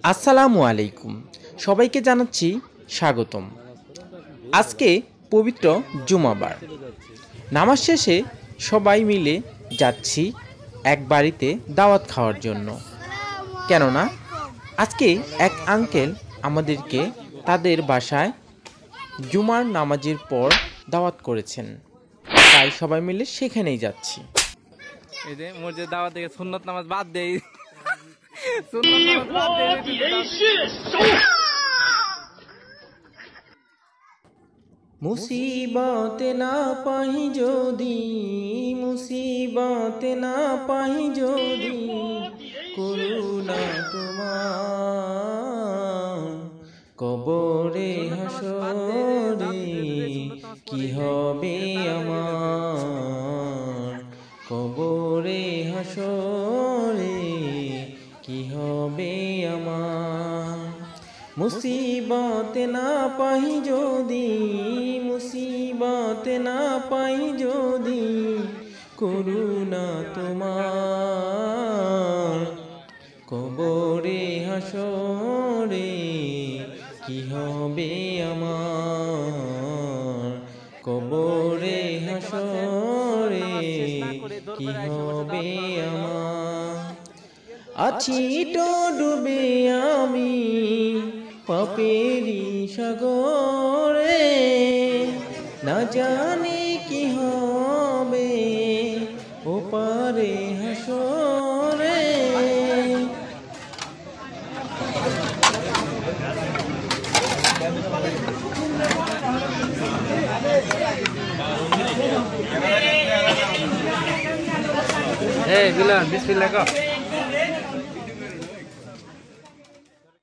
আসসালামু আলাইকুম, সবাইকে জানাচ্ছি স্বাগতম। আজকে পবিত্র জুমাবার, নামাজ শেষে সবাই মিলে যাচ্ছি এক বাড়িতে দাওয়াত খাওয়ার জন্য। কেননা আজকে এক আঙ্কেল আমাদেরকে তাদের বাসায় জুমার নামাজের পর দাওয়াত করেছেন, তাই সবাই মিলে সেখানেই যাচ্ছি। এই যে মসজিদ দাওয়াত থেকে সুন্নত নামাজ বাদ দেই। মুসিবত না পাই যদি, মুসিবত না পাই যদি, করুণা তোমার কবরে হাসরে কি হবে আমার, কবরে হাসরে কি হবে আমার। মুসিবত না পাই যদি, মুসিবত না পাই যদি, করুণা তোমার কবরে হাসরে কি হবে আমার, কবরে হাসরে কি হবে আমার। আছি তো ডুবে আমি পাপেরি সাগরে, না জানি কি হবে ওপারে হাসরে। এই বিলাল বিসমিল্লাহ কর।